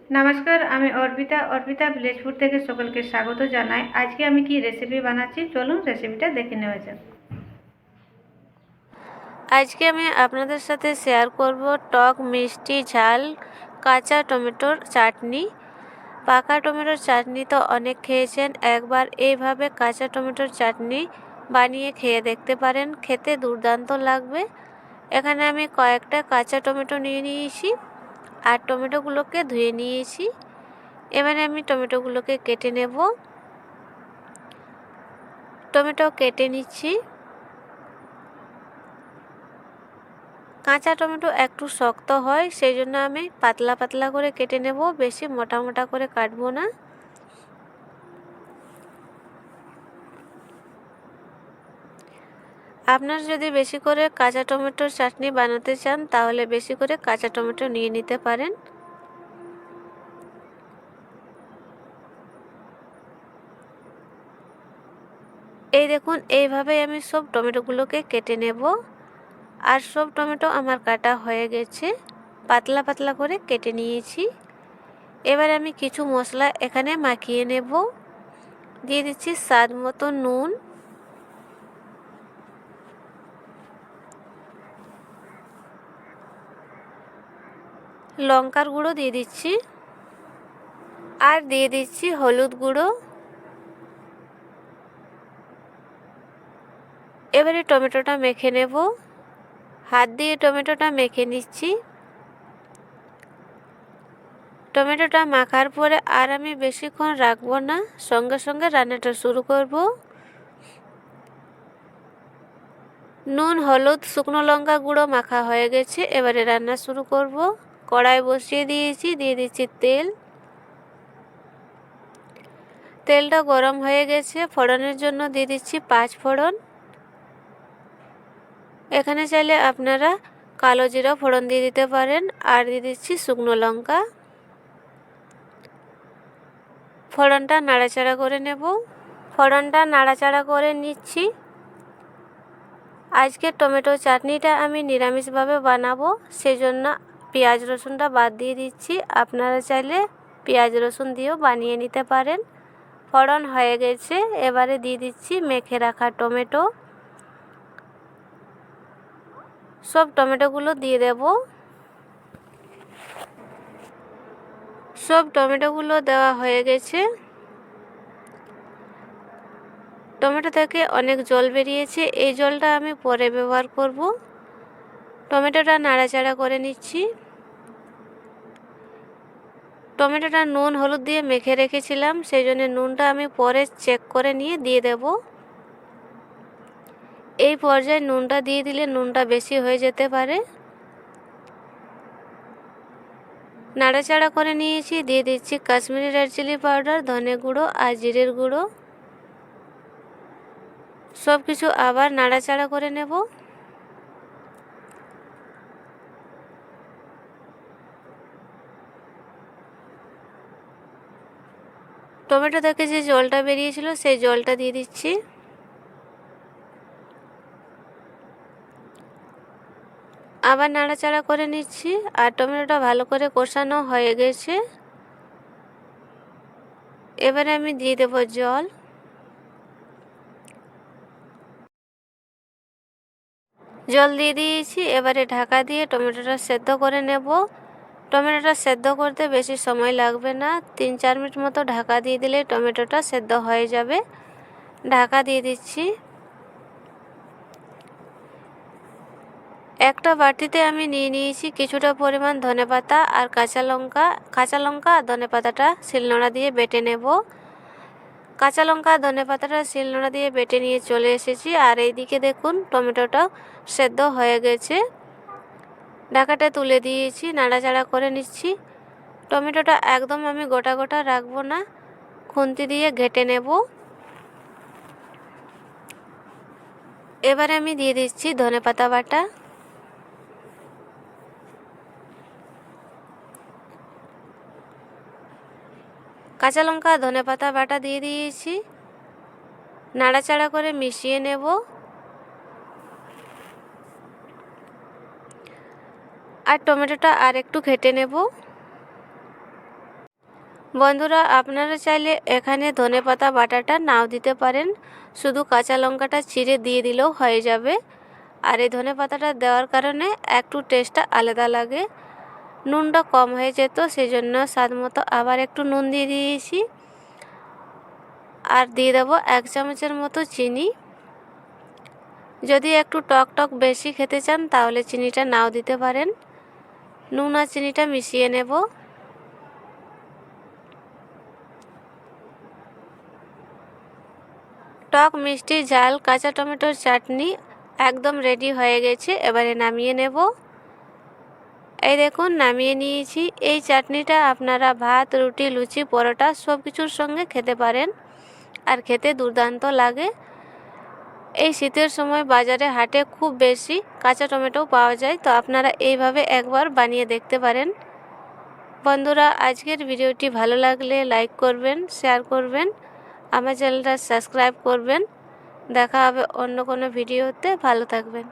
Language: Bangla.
নমস্কার, আমি অর্পিতা ভিলেজ ফুড থেকে সকলকে স্বাগত জানাই। আজকে আমি কি রেসিপি বানাচ্ছি, চলুন রেসিপিটা দেখে নেওয়া যাক। আজকে আমি আপনাদের সাথে শেয়ার করব টক মিষ্টি ঝাল কাঁচা টমেটোর চাটনি। পাকা টমেটোর চাটনি তো অনেক খেয়েছেন, একবার এইভাবে কাঁচা টমেটোর চাটনি বানিয়ে খেয়ে দেখতে পারেন, খেতে দুর্দান্ত লাগবে। এখানে আমি কয়েকটা কাঁচা টমেটো নিয়ে নিয়েছি আর টমেটোগুলোকে ধুয়ে নিয়েছি। এবারে আমি টমেটোগুলোকে কেটে নেব। টমেটো কেটে নিচ্ছি। কাঁচা টমেটো একটু শক্ত হয়, সেই জন্য আমি পাতলা পাতলা করে কেটে নেব, বেশি মোটা মোটা করে কাটবো না। আপনারা যদি বেশি করে কাঁচা টমেটোর চাটনি বানাতে চান তাহলে বেশি করে কাঁচা টমেটো নিয়ে নিতে পারেন। এই দেখুন, এইভাবে আমি সব টমেটোগুলোকে কেটে নেব। আর সব টমেটো আমার কাটা হয়ে গেছে, পাতলা পাতলা করে কেটে নিয়েছি। এবার আমি কিছু মশলা এখানে মাখিয়ে নেব। দিয়ে দিচ্ছি স্বাদ মতো নুন, লঙ্কার গুঁড়ো দিয়ে দিচ্ছি, আর দিয়ে দিচ্ছি হলুদ গুঁড়ো। এবারে টমেটোটা মেখে নেব। হাত দিয়ে টমেটোটা মেখে নিচ্ছি। টমেটোটা মাখার পরে আর আমি বেশিক্ষণ রাখবো না, সঙ্গে সঙ্গে রান্নাটা শুরু করব। নুন, হলুদ, শুকনো লঙ্কা গুঁড়ো মাখা হয়ে গেছে, এবারে রান্না শুরু করব। কড়াই বসিয়ে দিয়েছি, দিয়ে দিচ্ছি তেল। তেলটা গরম হয়ে গেছে, ফোড়নের জন্য দিয়ে দিচ্ছি 5 ফোড়ন। এখানে চাইলে আপনারা কালো জিরা ফোড়ন দিয়ে দিতে পারেন। আর দিয়ে দিচ্ছি শুকনো লঙ্কা। ফোড়নটা নাড়াচাড়া করে নেব। ফোড়নটা নাড়াচাড়া করে নিচ্ছি। আজকে টমেটো চাটনিটা আমি নিরামিষভাবে বানাবো, সেজন্য পেঁয়াজ রসুনটা বাদ দিয়ে দিচ্ছি। আপনারা চাইলে পেঁয়াজ রসুন দিয়েও বানিয়ে নিতে পারেন। ফোড়ন হয়ে গেছে, এবারে দিয়ে দিচ্ছি মেখে রাখা টমেটো। সব টমেটোগুলো দিয়ে দেব। সব টমেটোগুলো দেওয়া হয়ে গেছে। টমেটো থেকে অনেক জল বেরিয়েছে, এই জলটা আমি পরে ব্যবহার করব। টমেটোটা নাড়াচাড়া করে নিচ্ছি। টমেটোটা নুন হলুদ দিয়ে মেখে রেখেছিলাম, সেই জন্য নুনটা আমি পরে চেক করে নিয়ে দিয়ে দেব। এই পর্যায়ে নুনটা দিয়ে দিলে নুনটা বেশি হয়ে যেতে পারে। নাড়াচাড়া করে নিয়েছি, দিয়ে দিচ্ছি কাশ্মীরি রেড চিলি পাউডার, ধনে গুঁড়ো আর জিরের গুঁড়ো। সব কিছু আবার নাড়াচাড়া করে নেব। টমেটো থেকে যে জলটা বেরিয়েছিল সেই জলটা দিয়ে দিচ্ছি। আবার নাড়াচাড়া করে নিচ্ছি। আর টমেটোটা ভালো করে কষানো হয়ে গেছে। এবারে আমি দিয়ে দেব জল। জল দিয়ে দিয়েছি, এবারে ঢাকা দিয়ে টমেটোটা সেদ্ধ করে নেব। টমেটোটা সেদ্ধ করতে বেশি সময় লাগবে না, 3-4 মিনিট মতো ঢাকা দিয়ে দিলে টমেটোটা সেদ্ধ হয়ে যাবে। ঢাকা দিয়ে দিচ্ছি। একটা বাটিতে আমি নিয়ে নিয়েছি কিছুটা পরিমাণ ধনেপাতা আর কাঁচা লঙ্কা আর ধনেপাতাটা শিলনোড়া দিয়ে বেটে নেব। কাঁচা লঙ্কা আর ধনেপাতাটা শিলনোড়া দিয়ে বেটে নিয়ে চলে এসেছি। আর এইদিকে দেখুন টমেটোটা সেদ্ধ হয়ে গেছে। ঢাকাটা তুলে দিয়েছি, নাড়াচাড়া করে নিচ্ছি। টমেটোটা একদম আমি গোটা গোটা রাখবো না, খুন্তি দিয়ে ঘেটে নেব। এবারে আমি দিয়ে দিচ্ছি ধনেপাতা বাটা। কাঁচা লঙ্কা ধনেপাতা বাটা দিয়ে দিয়েছি, নাড়াচাড়া করে মিশিয়ে নেব। আর টমেটোটা আর একটু ঘেটে নেব। বন্ধুরা, আপনারা চাইলে এখানে ধনেপাতা বাটাটা নাও দিতে পারেন, শুধু কাঁচা লঙ্কাটা চিড়ে দিয়ে দিলেও হয়ে যাবে। আর এই ধনেপাতাটা দেওয়ার কারণে একটু টেস্টটা আলাদা লাগে। নুনটা কম হয়ে যেত, সেই জন্য স্বাদ মতো আবার একটু নুন দিয়ে দিয়েছি। আর দিয়ে দেবো 1 চামচের মতো চিনি। যদি একটু টক টক বেশি খেতে চান তাহলে চিনিটা নাও দিতে পারেন। নুন আর চিনিটা মিশিয়ে নেব। টক মিষ্টি ঝাল কাঁচা টমেটোর চাটনি একদম রেডি হয়ে গেছে। এবারে নামিয়ে নেব। এই দেখুন, নামিয়ে নিয়েছি। এই চাটনিটা আপনারা ভাত, রুটি, লুচি, পরোটা সব কিছুর সঙ্গে খেতে পারেন, আর খেতে দুর্দান্ত লাগে। এই শীতের সময় বাজারে হাটে খুব বেশি কাঁচা টমেটো পাওয়া যায়, তো আপনারা এইভাবে একবার বানিয়ে দেখতে পারেন। বন্ধুরা, আজকের ভিডিওটি ভালো লাগলে লাইক করবেন, শেয়ার করবেন, আমার চ্যানেলটা সাবস্ক্রাইব করবেন। দেখা হবে অন্য কোনো ভিডিওতে। ভালো থাকবেন।